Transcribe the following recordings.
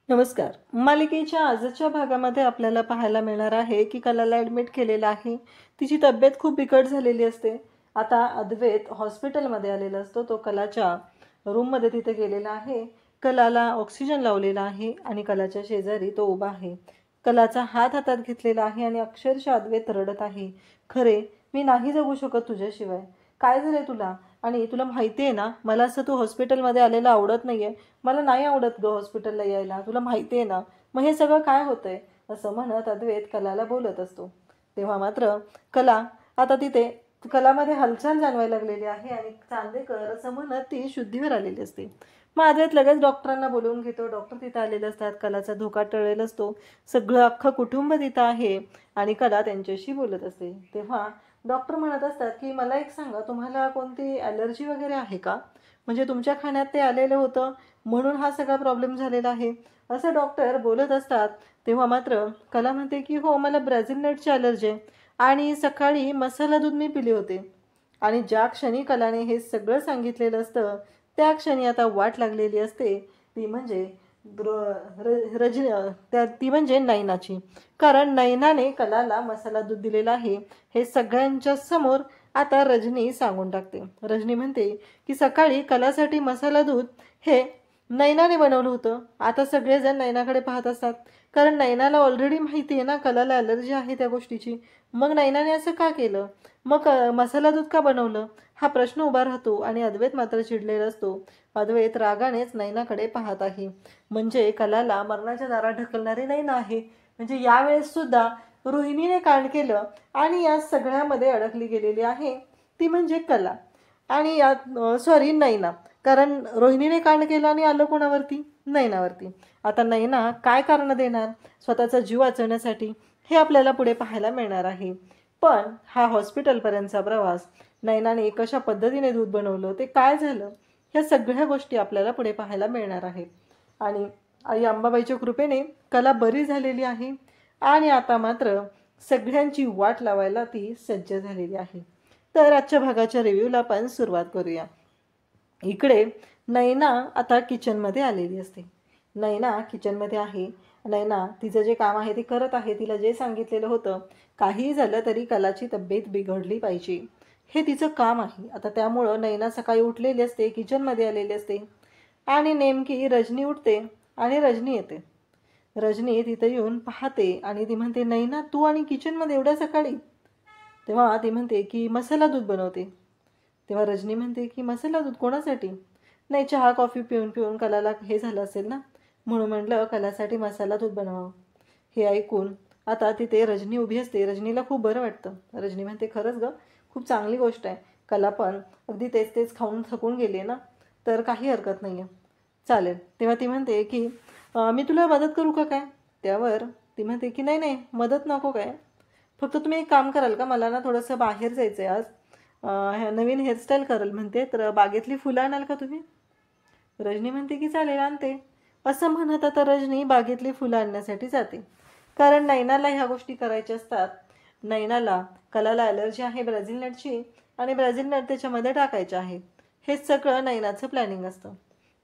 नमस्कार. मालिकेच्या आजच्या भागामध्ये आपल्याला पाहायला मिळणार आहे की कलाला ॲडमिट केलेलं आहे. तिची तब्येत खूप बिकट झालेली असते. आता अद्वैत हॉस्पिटलमध्ये आलेला असतो. तो कलाच्या रूममध्ये तिथे गेलेला आहे. कलाला ऑक्सिजन लावलेला आहे आणि कलाच्या शेजारी तो उभा आहे. कलाचा हात हातात घेतलेला आहे आणि अक्षरशः अद्वैत रडत आहे. खरे मी नाही जगू शकत तुझ्याशिवाय. काय झालंय तुला? आणि तुला माहिती आहे ना, मला असं तू हॉस्पिटलमध्ये आलेलं आवडत नाहीये. मला नाही आवडत ग हॉस्पिटलला यायला, तुला माहिती आहे ना. मग हे सगळं काय होतंय? असं म्हणत अद्वैत कलाला बोलत असतो. तेव्हा मात्र कला आता तिथे कलामध्ये हालचाल जाणवायला लागलेली आहे आणि चांदेकर असं म्हणत ती शुद्धीवर आलेली असते. मग अद्वैत लगेच डॉक्टरांना बोलवून घेतो. डॉक्टर तिथं आलेले असतात. कलाचा धोका टळलेला असतो. सगळं अख्खं कुटुंब तिथं आहे आणि कला त्यांच्याशी बोलत असते. तेव्हा डॉक्टर म्हणत असतात की मला एक सांगा, तुम्हाला कोणती ॲलर्जी वगैरे आहे का? म्हणजे तुमच्या खाण्यात ते आलेलं होतं म्हणून हा सगळा प्रॉब्लेम झालेला आहे, असं डॉक्टर बोलत असतात. तेव्हा मात्र कला म्हणते की हो, मला ब्राझील नटची ॲलर्जी आहे आणि सकाळी मसाला दूध मी पिले होते. आणि ज्या क्षणी कलाने हे सगळं सांगितलेलं असतं त्या क्षणी आता वाट लागलेली असते. ती म्हणजे ती म्हणजे नैनाची. कारण नैनाने कलाला मसाला दूध दिलेला आहे हे सगळ्यांच्या समोर आता रजनी सांगून टाकते. रजनी म्हणते की सकाळी कलासाठी मसाला दूध हे नैनाने बनवलं होतं. आता सगळेजण नैनाकडे पाहत असतात, कारण नैनाला ऑलरेडी माहिती आहे ना कलाला ॲलर्जी आहे त्या गोष्टीची. मग नैनाने असं का केलं? मग मसाला दूध का बनवलं? हा प्रश्न उभा राहतो आणि अद्वैत मात्र चिडलेला असतो. अद्वैत रागानेच नैनाकडे पाहत आहे. म्हणजे कलाला मरणाच्या दारात ढकलणारी नैना आहे. म्हणजे यावेळेस सुद्धा रोहिणीने कांड केलं आणि या सगळ्यामध्ये अडकली गेलेली आहे ती म्हणजे कला आणि यात सॉरी नैना. कारण रोहिणीने कांड केलं आणि आलं कोणावरती? नैनावरती. आता नैना काय कारण देणार स्वतःचा जीव वाचवण्यासाठी हे आपल्याला पुढे पाहायला मिळणार आहे. पण हा हॉस्पिटलपर्यंतचा प्रवास, नैनाने कशा पद्धतीने दूध बनवलं, ते काय झालं, ह्या सगळ्या गोष्टी आपल्याला पुढे पाहायला मिळणार आहेत. आणि आई अंबाबाईच्या कृपेने कला बरी झालेली आहे आणि आता मात्र सगळ्यांची वाट लावायला ती सज्ज झालेली आहे. तर आजच्या भागाच्या रिव्ह्यूला आपण सुरुवात करूया. इकडे नैना आता किचनमध्ये आलेली असते. नैना किचनमध्ये आहे. नैना तिचं जे काम आहे ते करत आहे. तिला जे सांगितलेलं होतं, काहीही झालं तरी कलाची तब्येत बिघडली पाहिजे, हे तिचं काम आहे. आता त्यामुळं नैना सकाळी उठलेली असते, किचनमध्ये आलेली असते आणि नेमकी रजनी उठते आणि रजनी येते. रजनी तिथं येऊन पाहते आणि ती म्हणते, नैना तू आणि किचनमध्ये एवढ्या सकाळी? तेव्हा ती म्हणते की मसाला दूध बनवते. तेव्हा रजनी म्हणते की मसाला दूध कोणासाठी? नाही, चहा कॉफी पिऊन पिऊन कलाला हे झालं असेल ना, म्हणून म्हटलं कलासाठी मसाला दूध बनवावं. हे ऐकून आता तिथे रजनी उभी असते. रजनीला खूप बरं वाटतं. रजनी म्हणते, खरंच ग, खूप चांगली गोष्ट आहे. कला पण अगदी तेच तेच खाऊन थकून गेली ना, तर काही हरकत नाही आहे, चालेल. तेव्हा ती म्हणते की मी तुला मदत करू का काय? त्यावर ती म्हणते की नाही नाही, मदत नको काय, फक्त तुम्ही एक काम कराल का, मला ना थोडंसं बाहेर जायचं आहे आज, नवीन हेअरस्टाईल कराल म्हणते, तर बागेतली फुलं आणाल का तुम्ही? रजनी म्हणते की चालेल, आणते. असं म्हणत आता रजनी बागेतली फुलं आणण्यासाठी जाते. कारण नैनाला ह्या गोष्टी करायच्या असतात. नैनाला कलाला ॲलर्जी आहे ब्राझील नटची आणि ब्राझील नट त्याच्यामध्ये टाकायचे आहे. हे सगळं नैनाचं प्लॅनिंग असतं.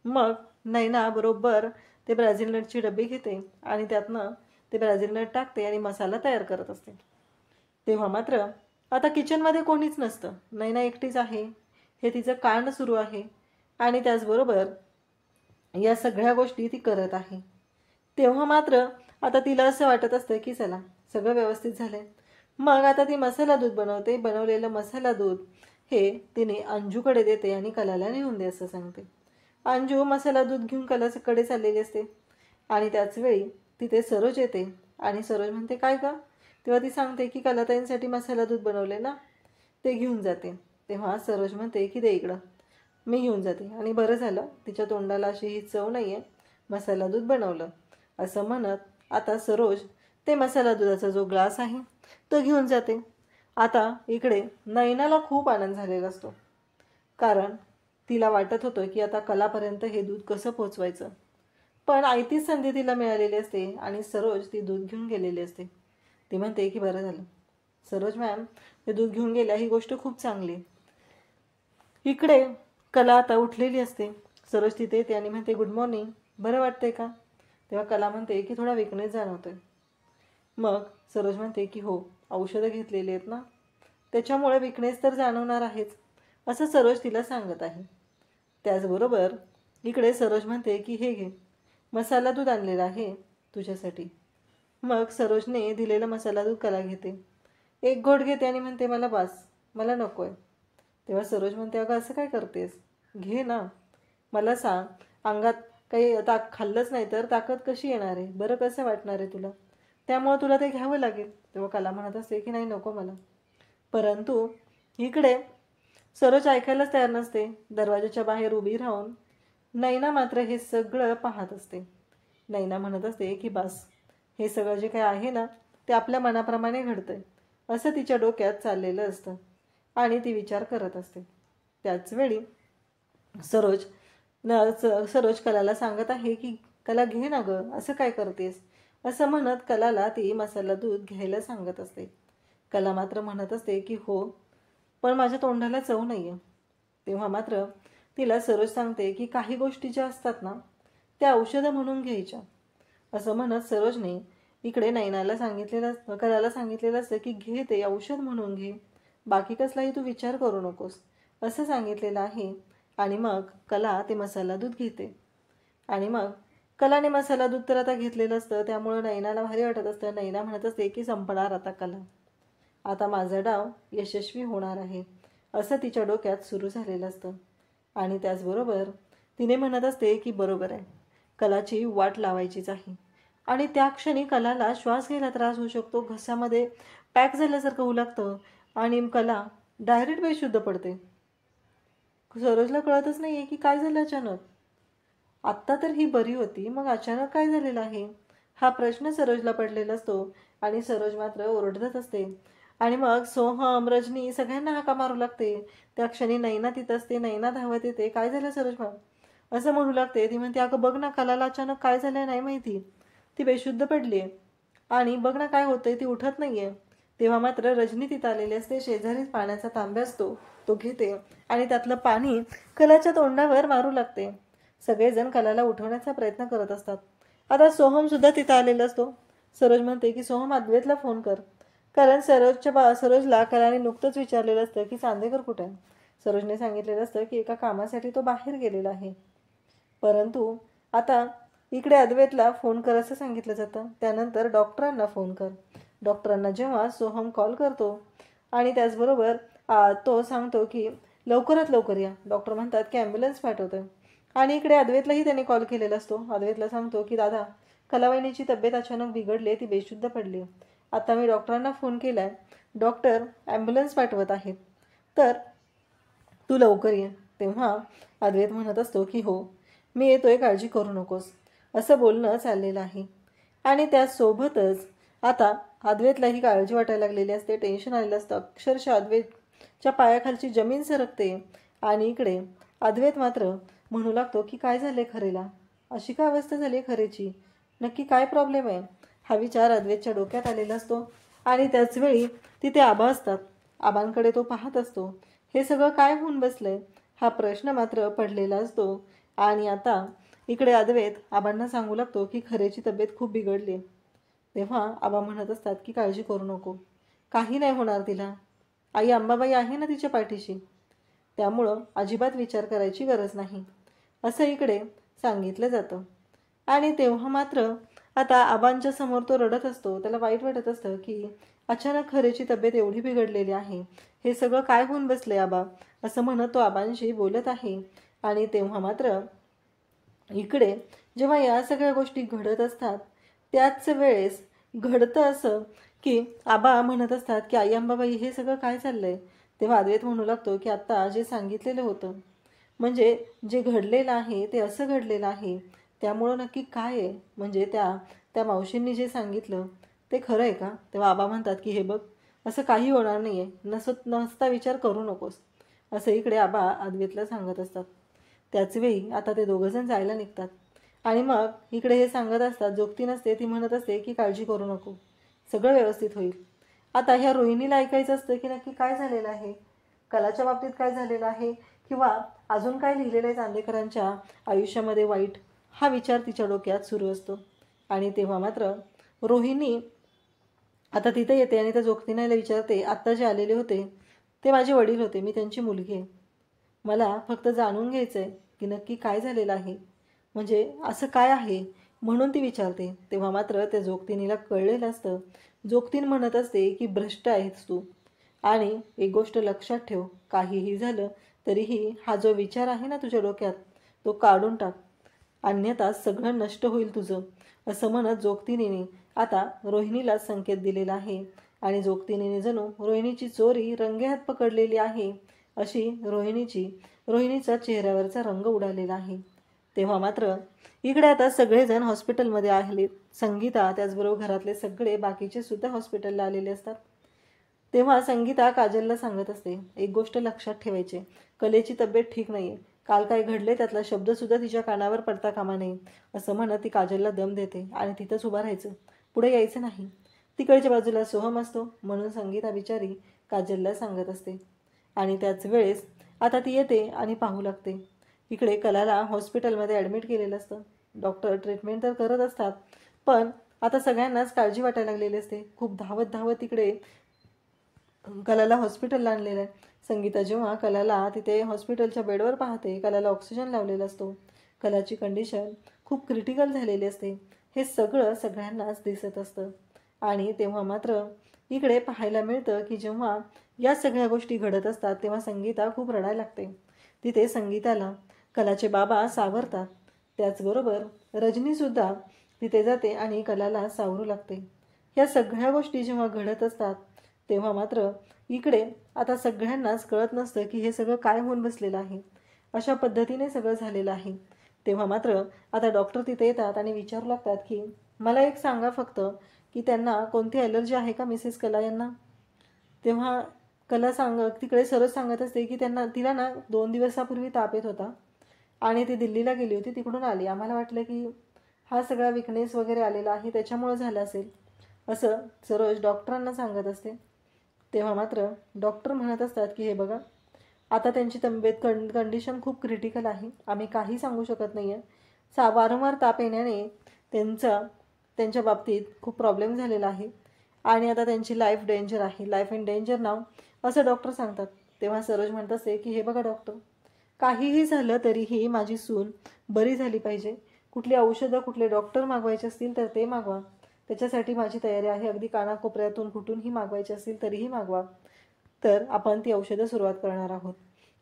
मग नैना बरोबर ते ब्राझील नटची डबी घेते आणि त्यातनं ते ब्राझील नट टाकते आणि मसाला तयार करत असते. तेव्हा मात्र आता किचनमध्ये कोणीच नसतं. नैना एकटीच आहे. हे तिचं कांड सुरू आहे आणि त्याचबरोबर या सगळ्या गोष्टी ती करत आहे. तेव्हा मात्र आता तिला असं वाटत असतं की चला, सगळं व्यवस्थित झालंय. मग आता ती मसाला दूध बनवते. बनवलेलं मसाला दूध हे तिने अंजूकडे देते आणि कलाला नेऊन दे असं सांगते. अंजू मसाला दूध घेऊन कलाकडे चाललेली असते आणि त्याच वेळी तिथे सरोज येते आणि सरोज म्हणते, काय का? तेव्हा ती सांगते की कलाताईंसाठी मसाला दूध बनवले ना, ते घेऊन जाते. तेव्हा सरोज म्हणते की दे इकडं, मी घेऊन जाते. आणि बरं झालं, तिच्या तोंडाला अशी ही चव नाही आहे, मसाला दूध बनवलं. असं म्हणत आता सरोज ते मसाला दुधाचा जो ग्लास आहे तो घेऊन जाते. आता इकडे नैनाला खूप आनंद झालेला असतो. कारण तिला वाटत होतं की आता कलापर्यंत हे दूध कसं पोचवायचं. पण आयतीच संधी तिला मिळालेली असते आणि सरोज ती दूध घेऊन गेलेली असते. ती म्हणते की बरं झालं, सरोज मॅम ते दूध घेऊन गेल्या, ही गोष्ट खूप चांगली. इकडे कला आता उठलेली असते. सरोज तिथे येते आणि म्हणते, गुड मॉर्निंग, बरं वाटतंय का? तेव्हा कला म्हणते की थोडा विकनेस जाणवतोय. मग सरोज म्हणते की हो, औषधं घेतलेली आहेत ना, त्याच्यामुळे विकनेस तर जाणवणार आहेच, असं सरोज तिला सांगत आहे. त्याचबरोबर इकडे सरोज म्हणते की हे घे, मसाला दूध आणलेला आहे तुझ्यासाठी. मग सरोजने दिलेलं मसाला दूध कला घेते, एक घोट घेते आणि म्हणते मला बास, मला नको आहे. तेव्हा सरोज म्हणते अगं असं काय करतेस, घे ना. मला सांग, अंगात काही खाल्लंच नाही तर ताकद कशी येणार आहे बरं, कसं वाटणार आहे तुला, त्यामुळे तुला ते घ्यावं लागेल. तेव्हा कला म्हणत असते की नाही नको मला. परंतु इकडे सरोज ऐकायलाच तयार नसते. दरवाजाच्या बाहेर उभी राहून नैना मात्र हे सगळं पाहत असते. नैना म्हणत असते की बस, हे सगळं जे काही आहे ना ते आपल्या मनाप्रमाणे घडतंय असं तिच्या डोक्यात चाललेलं असतं आणि ती विचार करत असते. त्याचवेळी सरोज सरोज कलाला सांगत आहे की कला घे ना गं, असं काय करतेस, असं म्हणत कलाला ती मसाला दूध घ्यायला सांगत असते. कला मात्र म्हणत असते की हो, पण माझ्या तोंडाला चव नाही आहे. तेव्हा मात्र तिला सरोज सांगते की काही गोष्टी ज्या असतात ना त्या औषधं म्हणून घ्यायच्या, असं म्हणत सरोजने इकडे नैनाला सांगितलेलं, कलाला सांगितलेलं असतं की घे ते औषध म्हणून घे, बाकी कसलाही तू विचार करू नकोस, असं सांगितलेलं आहे. आणि मग कला ते मसाला दूध घेते. आणि मग कलाने मसाला दूध तर आता घेतलेलं असतं, त्यामुळं नैनाला भारी वाटत असतं. नैना म्हणत असते की संपणार आता कला, आता माझा डाव यशस्वी होणार आहे, असं तिच्या डोक्यात सुरू झालेलं असतं. आणि त्याचबरोबर तिने म्हणत असते की बरोबर आहे, कलाची वाट लावायचीच आहे. आणि त्या क्षणी कलाला श्वास घ्यायला त्रास होऊ शकतो, घशामध्ये पॅक झाल्यासारखं होऊ लागतं आणि कला डायरेक्ट बेशुद्ध पडते. सरोजला कळतच नाही आहे की काय झालं अचानक. आत्ता तर ही बरी होती, मग अचानक काय झालेलं आहे, हा प्रश्न सरोजला पडलेला असतो. आणि सरोज मात्र ओरडत असते. आणि मग सोहम, रजनी सगळ्यांना हाका मारू लागते. त्या क्षणी नैना तिथं असते. नैना धावत येते, काय झालं सरोज मॅम, असं म्हणू लागते. ती म्हणते अगं बघ ना, कलाला अचानक काय झालं नाही माहिती, ती बेशुद्ध पडली आहे आणि बघ ना काय होतंय, ती उठत नाहीये. तेव्हा मात्र रजनी तिथं आलेली असते. शेजारीच पाण्याचा तांब्या असतो, तो घेते आणि त्यातलं पाणी कलाच्या तोंडावर मारू लागते. सगळेजण कलाला उठवण्याचा प्रयत्न करत असतात. आता सोहम सुद्धा तिथं आलेला असतो. सरोज म्हणते की सोहम, अद्वैतला फोन कर, कारण सरोजला कलाने नुकतंच विचारलेलं असतं की चांदेकर कुठे आहे. सरोजने सांगितलेलं असतं की एका कामासाठी तो बाहेर गेलेला आहे. परंतु आता इकडे अद्वैतला फोन कर असं सांगितलं जातं. त्यानंतर डॉक्टरांना फोन कर. डॉक्टरांना जेव्हा सोहम कॉल करतो आणि त्याचबरोबर तो सांगतो की लवकरात लवकर या, डॉक्टर म्हणतात की ॲम्ब्युलन्स पाठवतोय. आणि इकडे अद्वैतलाही त्याने कॉल केलेला असतो. अद्वैतला सांगतो की दादा, कलावहिनीची तब्येत अचानक बिघडली, ती बेशुद्ध पडली, आता मी डॉक्टरांना फोन केला आहे, डॉक्टर ॲम्ब्युलन्स पाठवत आहेत, तर तू लवकर ये. तेव्हा अद्वैत म्हणत असतो की हो, मी येतोय, काळजी करू नकोस, असं बोलणं चाललेलं आहे. आणि त्यासोबतच आता अद्वैतलाही काळजी वाटायला लागलेली असते, टेन्शन आलेलं असतं. अक्षरशः अद्वैतच्या पायाखालची जमीन सरकते. आणि इकडे अद्वैत मात्र म्हणू लागतो की काय झाले खरेला, अशी काय अवस्था झाली खरेची, नक्की काय प्रॉब्लेम आहे, हा विचार अद्वैतच्या डोक्यात आलेला असतो. आणि त्याचवेळी तिथे आबा असतात. आबांकडे तो पाहत असतो. हे सगळं काय होऊन बसलंय, हा प्रश्न मात्र पडलेला असतो. आणि आता इकडे अद्वैत आबांना सांगू लागतो की खरेची तब्येत खूप बिघडली. तेव्हा आबा म्हणत असतात की काळजी करू नको, काही नाही होणार तिला, आई अंबाबाई आहे ना तिच्या पाठीशी, त्यामुळं अजिबात विचार करायची गरज नाही, असं इकडे सांगितलं जातं. आणि तेव्हा मात्र आता आबांच्या समोर तो रडत असतो. त्याला वाईट वाटत असतं की अचानक खरेची तब्येत एवढी बिघडलेली आहे, हे सगळं काय होऊन बसले आबा, असं म्हणत तो आबांशी बोलत आहे. आणि तेव्हा मात्र इकडे जेव्हा या सगळ्या गोष्टी घडत असतात, त्याच वेळेस घडतं असं की आबा म्हणत असतात की आई अंबाबाई, हे सगळं काय चाललंय. तेव्हा अद्वैत म्हणू लागतो की आत्ता जे सांगितलेलं होतं, म्हणजे जे घडलेलं आहे ते असं घडलेलं आहे, त्यामुळं नक्की काय आहे, म्हणजे त्या त्या मावशींनी जे सांगितलं ते खरं आहे का. तेव्हा आबा म्हणतात की हे बघ, असं काही होणार नाही आहे, नसता विचार करू नकोस, असं इकडे आबा अद्वैतला सांगत असतात. त्याचवेळी आता ते दोघंजण जायला निघतात. आणि मग इकडे हे सांगत असतात, जोगती नसते, ती म्हणत असते की काळजी करू नको, सगळं व्यवस्थित होईल. आता ह्या रोहिणीला ऐकायचं असतं की नक्की काय झालेलं आहे, कलाच्या बाबतीत काय झालेलं आहे, किंवा अजून काय लिहिलेलं आहे चांदेकरांच्या आयुष्यामध्ये वाईट, हा विचार तिच्या डोक्यात सुरू असतो. आणि तेव्हा मात्र रोहिणी आता तिथे येते आणि त्या जोगतीनाला विचारते, आत्ता जे आलेले होते ते माझे वडील होते, मी त्यांची मुलगी आहे. मला फक्त जाणून घ्यायचं आहे की नक्की काय झालेलं आहे, म्हणजे असं काय आहे म्हणून ती विचारते. तेव्हा मात्र त्या जोगतिनीला कळलेलं असतं. जोगतीन म्हणत असते की भ्रष्ट आहेस तू, आणि एक गोष्ट लक्षात ठेव, काहीही झालं तरीही हा जो विचार आहे ना तुझ्या डोक्यात तो काढून टाक, अन्यथा सगळं नष्ट होईल तुझं. असं म्हणत जोगतिनीने आता रोहिणीला संकेत दिलेला आहे. आणि जोगतिनीने जणू रोहिणीची चोरी रंगेहात पकडलेली आहे अशी रोहिणीचा चेहऱ्यावरचा रंग उडालेला आहे. तेव्हा मात्र इकडे आता सगळेजण हॉस्पिटलमध्ये आले. संगीता त्याचबरोबर घरातले सगळे बाकीचे सुद्धा हॉस्पिटलला आलेले असतात. तेव्हा संगीता काजलला सांगत असते, एक गोष्ट लक्षात ठेवायची, कलेची तब्येत ठीक नाहीये, काल काय घडले त्यातला शब्दसुद्धा तिच्या कानावर पडता कामा नये. असं म्हणत ती काजलला दम देते आणि तिथंच उभं राहायचं, पुढे यायचं नाही. तिकडच्या बाजूला सोहम असतो म्हणून संगीता बिचारी काजलला सांगत असते. आणि त्याच वेळेस आता ती येते आणि पाहू लागते. इकडे कलाला हॉस्पिटलमध्ये ॲडमिट केलेलं असतं. डॉक्टर ट्रीटमेंट तर करत असतात, पण आता सगळ्यांनाच काळजी वाटायला लागलेली असते. खूप धावत धावत इकडे कलाला हॉस्पिटलला आणलेलं आहे. संगीता जेव्हा कलाला तिथे हॉस्पिटलच्या बेडवर पाहते, कलाला ऑक्सिजन लावलेला असतो. कलाची कंडिशन खूप क्रिटिकल झालेली असते. हे सगळं सगळ्यांनाच दिसत असतं. आणि तेव्हा मात्र इकडे पाहायला मिळतं की जेव्हा या सगळ्या गोष्टी घडत असतात तेव्हा संगीता खूप रडायला लागते. तिथे संगीताला कलाचे बाबा सावरतात. त्याचबरोबर रजनीसुद्धा तिथे जाते आणि कलाला सावरू लागते. या सगळ्या गोष्टी जेव्हा घडत असतात तेव्हा मात्र इकडे आता सगळ्यांनाच कळत नसतं की हे सगळं काय होऊन बसलेलं आहे. अशा पद्धतीने सगळं झालेलं आहे. तेव्हा मात्र आता डॉक्टर तिथे येतात आणि विचारू लागतात की मला एक सांगा फक्त की त्यांना कोणती ॲलर्जी आहे का मिसेस कला यांना. तेव्हा कला तिकडे सरळ सांगत असते की तिला ना 2 दिवसापूर्वी ताप येत होता आणि ती दिल्लीला गेली होती, तिकडून आली. आम्हाला वाटलं की हा सगळा विकनेस वगैरे आलेला आहे त्याच्यामुळे झालं असेल, असं सरोज डॉक्टरांना सांगत असते. तेव्हा मात्र डॉक्टर म्हणत असतात की हे बघा, आता त्यांची तब्येत कंडिशन खूप क्रिटिकल आहे, आम्ही काही सांगू शकत नाही आहे. वारंवार ताप येण्याने त्यांच्या बाबतीत खूप प्रॉब्लेम झालेला आहे आणि आता त्यांची लाईफ डेंजर आहे, लाईफ इन डेंजर नाव, असं डॉक्टर सांगतात. तेव्हा सरोज म्हणत असते की हे बघा डॉक्टर, काहीही झालं तरीही माझी सून बरी झाली पाहिजे. कुठली औषधं कुठले डॉक्टर मागवायचे असतील तर ते मागवा, त्याच्यासाठी माझी तयारी आहे. अगदी कानाकोपऱ्यातून कुठूनही मागवायची असतील तरीही मागवा, तर आपण ती औषधं सुरुवात करणार आहोत,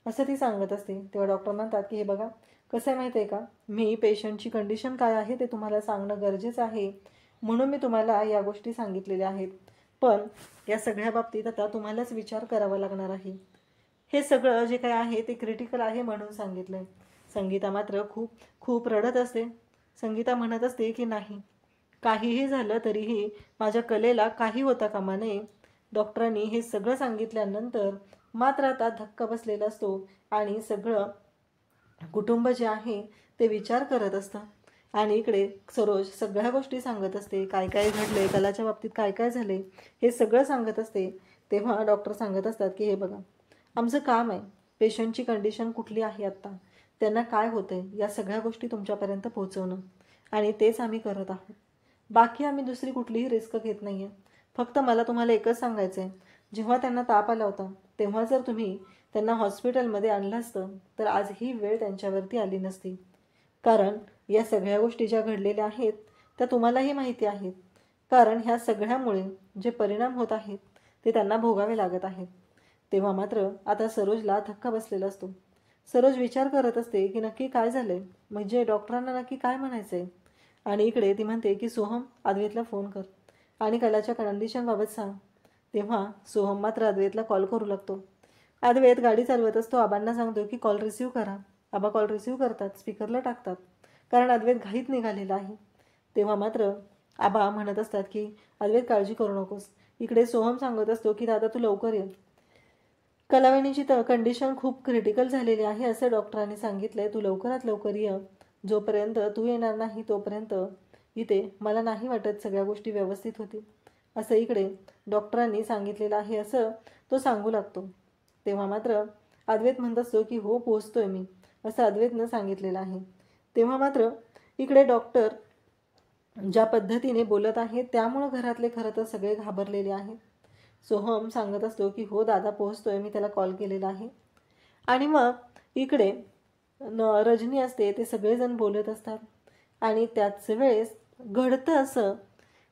असं ती सांगत असते. तेव्हा डॉक्टर म्हणतात की हे बघा, कसं आहे माहिती आहे का, मी पेशंटची कंडिशन काय आहे ते तुम्हाला सांगणं गरजेचं आहे, म्हणून मी तुम्हाला या गोष्टी सांगितलेल्या आहेत. पण या सगळ्या बाबतीत आता तुम्हालाच विचार करावा लागणार आहे. हे सगळं जे काय आहे ते क्रिटिकल आहे म्हणून सांगितलं आहे. संगीता मात्र खूप खूप रडत असते. संगीता म्हणत असते की नाही, काहीही झालं तरीही माझ्या कलेला काही होता कामा नये. डॉक्टरांनी हे सगळं सांगितल्यानंतर मात्र आता धक्का बसलेला असतो आणि सगळं कुटुंब जे आहे ते विचार करत असतं. आणि इकडे सरोज सगळ्या गोष्टी सांगत असते, काय काय घडले, कलाच्या बाबतीत काय काय झाले हे सगळं सांगत असते. तेव्हा डॉक्टर सांगत असतात की हे बघा, आमचं काम आहे पेशंटची कंडिशन कुठली आहे, आत्ता त्यांना काय होतं आहे, या सगळ्या गोष्टी तुमच्यापर्यंत पोहोचवणं, आणि तेच आम्ही करत आहोत. बाकी आम्ही दुसरी कुठलीही रिस्क घेत नाही आहे. फक्त मला तुम्हाला एकच सांगायचं आहे, जेव्हा त्यांना ताप आला होता तेव्हा जर तुम्ही त्यांना हॉस्पिटलमध्ये आणलं असतं तर आज ही वेळ त्यांच्यावरती आली नसती. कारण या सगळ्या गोष्टी ज्या घडलेल्या आहेत त्या तुम्हालाही माहिती आहेत. कारण ह्या सगळ्यामुळे जे परिणाम होत आहेत ते त्यांना भोगावे लागत आहेत. तेव्हा मात्र आता सरोजला धक्का बसलेला असतो. सरोज विचार करत असते की नक्की काय झालंय, म्हणजे डॉक्टरांना नक्की काय म्हणायचं आहे. आणि इकडे ती म्हणते की सोहम, अद्वैतला फोन कर आणि कलाच्या कंडिशनबाबत सांग. तेव्हा सोहम मात्र अद्वैतला कॉल करू लागतो. अद्वैत गाडी चालवत असतो. आबांना सांगतो की कॉल रिसीव करा. आबा कॉल रिसीव करतात, स्पीकरला टाकतात, कारण अद्वैत घाईत निघालेला आहे. तेव्हा मात्र आबा म्हणत असतात की अद्वैत काळजी करू नकोस. इकडे सोहम सांगत असतो की दादा तू लवकर ये, कलावणीची कंडिशन खूप क्रिटिकल झालेली आहे असं डॉक्टरांनी सांगितलंय, तू लवकरात लवकर ये. जोपर्यंत तू येणार नाही तोपर्यंत इथे मला नाही वाटत सगळ्या गोष्टी व्यवस्थित होतील, असं इकडे डॉक्टरांनी सांगितलेलं आहे असं तो सांगू लागतो. तेव्हा मात्र अद्वैत म्हणत असतो की हो पोहोचतोय मी, असं अद्वैतनं सांगितलेलं आहे. तेव्हा मात्र इकडे डॉक्टर ज्या पद्धतीने बोलत आहे त्यामुळं घरातले खरं तर सगळे घाबरलेले आहेत. सोहम सांगत असतो की हो दादा पोहोचतोय, मी त्याला कॉल केलेला आहे. आणि मग इकडे रजनी असते, ते सगळेजण बोलत असतात. आणि त्याच वेळेस घडतं असं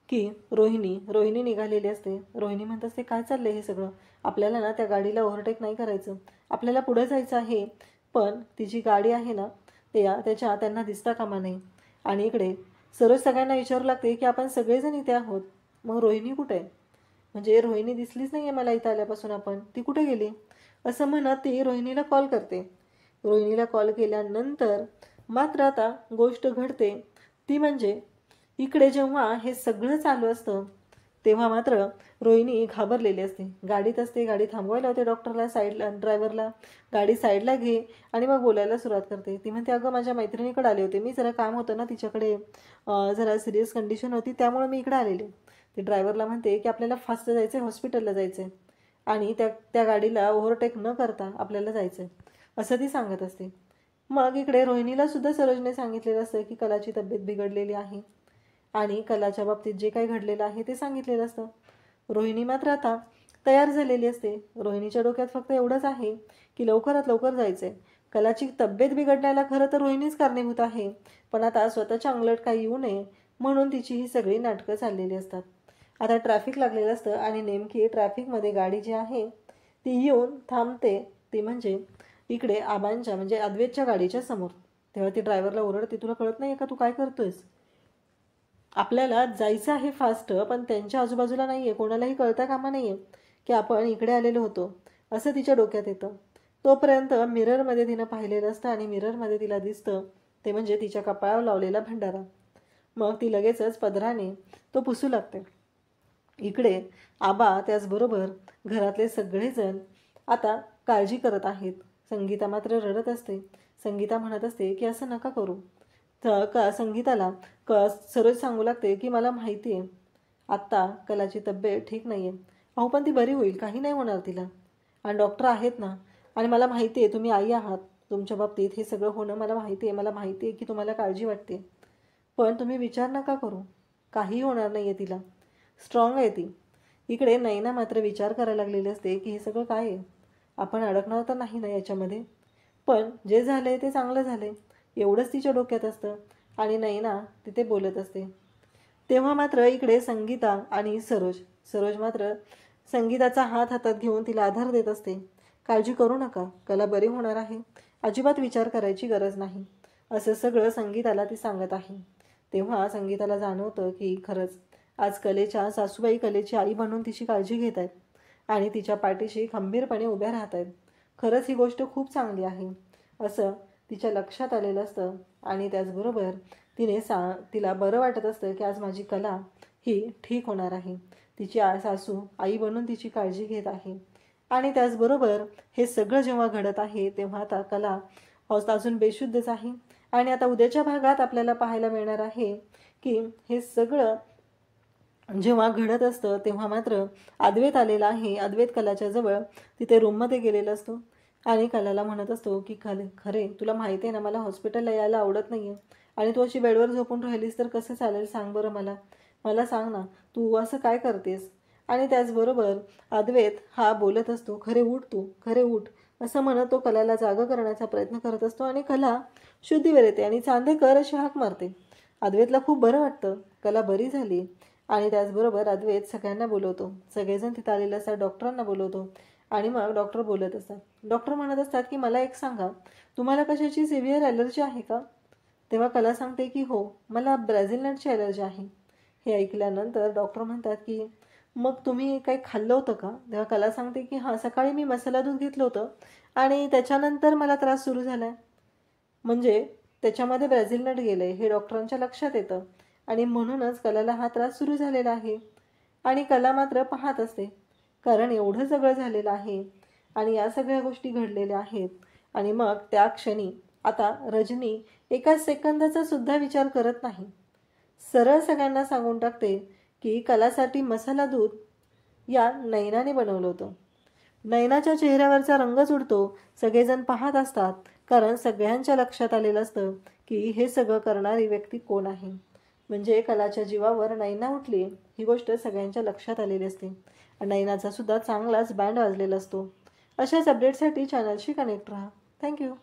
की रोहिणी निघालेली असते. रोहिणी म्हणत असते काय चाललंय हे सगळं, आपल्याला ना त्या गाडीला ओव्हरटेक नाही करायचं, आपल्याला पुढे जायचं आहे. पण ती जी गाडी आहे ना त्यांना दिसता कामा नाही. आणि इकडे सरोज सगळ्यांना विचारू लागते की आपण सगळेजण इथे आहोत, मग रोहिणी कुठे आहे, म्हणजे रोहिणी दिसलीच नाही आहे मला इथं आल्यापासून, आपण ती कुठे गेली असं म्हणत ती रोहिणीला कॉल करते. रोहिणीला कॉल केल्यानंतर मात्र आता गोष्ट घडते ती म्हणजे इकडे जेव्हा हे सगळं चालू असतं तेव्हा मात्र रोहिणी घाबरलेली असते. गाडीत असते, गाडी थांबवायला होते डॉक्टरला, साईडला ड्रायव्हरला गाडी साईडला घे आणि मग बोलायला सुरुवात करते. ती म्हणते अगं माझ्या मैत्रिणीकडे आले होते मी, जरा काम होतं ना तिच्याकडे, जरा सिरियस कंडिशन होती त्यामुळे मी इकडे आलेले. ते ड्रायव्हरला म्हणते की आपल्याला फास्ट जायचं आहे, हॉस्पिटलला जायचं आहे आणि त्या गाडीला ओव्हरटेक न करता आपल्याला जायचं आहे असं ती सांगत असते. मग इकडे रोहिणीला सुद्धा सरोजने सांगितलेलं असतं की कलाची तब्येत बिघडलेली आहे आणि कलाच्या बाबतीत जे काही घडलेलं आहे ते सांगितलेलं असतं. रोहिणी मात्र आता तयार झालेली असते. रोहिणीच्या डोक्यात फक्त एवढंच आहे की लवकरात लवकर जायचं आहे. कलाची तब्येत बिघडण्याला खरं तर रोहिणीच कारणीभूत आहे, पण आता स्वतःच्या अंगलट काही येऊ नये म्हणून तिची ही सगळी नाटकं चाललेली असतात. आता ट्रॅफिक लागलेलं असतं आणि नेमकी ट्रॅफिकमध्ये गाडी जी आहे ती येऊन थांबते, ती म्हणजे इकडे आबांच्या म्हणजे अद्वैतच्या गाडीच्या समोर. तेव्हा ती ड्रायव्हरला ओरडते, तुला कळत नाही का तू काय करतोयस, आपल्याला जायचं आहे फास्ट, पण त्यांच्या आजूबाजूला नाही आहे, कोणालाही कळता कामा नाही आहे की आपण इकडे आलेलो होतो असं तिच्या डोक्यात येतं. तोपर्यंत मिररमध्ये तिनं पाहिलेलं असतं आणि मिररमध्ये तिला दिसतं ते म्हणजे तिच्या कपाळावर लावलेला भंडारा. मग ती लगेचच पदराने तो पुसू लागते. इकडे आबा त्याचबरोबर घरातले सगळेजण आता काळजी करत आहेत. संगीता मात्र रडत असते. संगीता म्हणत असते की असं नका करू. संगीताला सरोज सांगू लागते की मला माहिती आहे आत्ता कलाची तब्येत ठीक नाही आहे, अहो पण ती बरी होईल, काही नाही होणार तिला, आणि डॉक्टर आहेत ना, आणि मला माहिती आहे तुम्ही आई आहात, तुमच्या बाबतीत हे सगळं होणं मला माहिती आहे, मला माहिती आहे की तुम्हाला काळजी वाटते, पण तुम्ही विचार नका करू, काही होणार नाही आहे तिला, स्ट्रॉंग आहे ती. इकडे नैना मात्र विचार करायला लागलेली असते की हे सगळं काय आहे, आपण अडकणार तर नाही ना याच्यामध्ये, पण जे झालं आहे ते चांगलं झालं आहे एवढंच तिच्या डोक्यात असतं. आणि नैना तिथे बोलत असते. तेव्हा मात्र इकडे संगीता आणि सरोज मात्र संगीताचा हात हातात घेऊन तिला आधार देत असते. काळजी करू नका, कला बरी होणार आहे, अजिबात विचार करायची गरज नाही, असं सगळं संगीताला ती सांगत आहे. तेव्हा संगीताला जाणवतं की खरंच आज कलेच्या सासूबाई कलेची आई बनून तिची काळजी घेत आहेत आणि तिच्या पाठीशी खंबीरपणे उभ्या राहत आहेत. खरंच ही गोष्ट खूप चांगली आहे असं तिच्या लक्षात आलेलं असतं. आणि त्याचबरोबर तिला बरं वाटत असतं की आज माझी कला ही ठीक होणार आहे, तिची सासू आई बनून तिची काळजी घेत आहे. आणि त्याचबरोबर हे सगळं जेव्हा घडत आहे तेव्हा आता कला अजून बेशुद्धच आहे. आणि आता उद्याच्या भागात आपल्याला पाहायला मिळणार आहे की हे सगळं जेव्हा घडत असतं तेव्हा मात्र अद्वैत आलेला आहे. अद्वैत कलाच्या जवळ तिथे रूममध्ये गेलेला असतो आणि कलाला म्हणत असतो की खरे तुला माहिती आहे ना, मला हॉस्पिटलला यायला आवडत नाही आहे आणि तू अशी बेडवर झोपून राहिलीस तर कसं चालेल, सांग बरं मला सांग ना, तू असं काय करतेस. आणि त्याचबरोबर अद्वैत हा बोलत असतो, खरे उठ असं म्हणत तो कलाला जागा करण्याचा प्रयत्न करत असतो आणि कला शुद्धीवर येते आणि चांदेकर अशी हाक मारते. अद्वैतला खूप बरं वाटतं, कला बरी झाली. आणि त्याचबरोबर अद्वैत सगळ्यांना बोलवतो, सगळेजण तिथं आलेले असतात, डॉक्टरांना बोलवतो आणि मग डॉक्टर बोलत असतात. डॉक्टर म्हणत असतात की मला एक सांगा, तुम्हाला कशाची सिव्हिअर ॲलर्जी आहे का. तेव्हा कला सांगते की हो, मला ब्राझील नटची ॲलर्जी आहे. हे ऐकल्यानंतर डॉक्टर म्हणतात की मग तुम्ही काही खाल्लं होतं का. तेव्हा कला सांगते की हां, सकाळी मी मसाला दूध घेतलं होतं आणि त्याच्यानंतर मला त्रास सुरू झाला आहे, म्हणजे त्याच्यामध्ये ब्राझील नट गेलं आहे हे डॉक्टरांच्या लक्षात येतं आणि म्हणूनच कलाला हा त्रास सुरू झालेला आहे. आणि कला मात्र पाहत असते, कारण एवढं सगळं झालेलं आहे आणि या सगळ्या गोष्टी घडलेल्या आहेत. आणि मग त्या क्षणी आता रजनी एका सेकंदाचा सुद्धा विचार करत नाही, सरळ सगळ्यांना सांगून टाकते की कलासाठी मसाला दूध या नैनाने बनवलं होतं. नैनाच्या चेहऱ्यावरचा रंगच उडतो. सगळेजण पाहत असतात कारण सगळ्यांच्या लक्षात आलेलं असतं की हे सगळं करणारी व्यक्ती कोण आहे. म्हणजे कलाच्या जीवावर नैना उठली ही गोष्ट सगळ्यांच्या लक्षात आलेली असते. नैनाचा सुद्धा चांगलाच बँड वाजलेला असतो. अशाच अपडेटसाठी चॅनलशी कनेक्ट राहा. थँक्यू.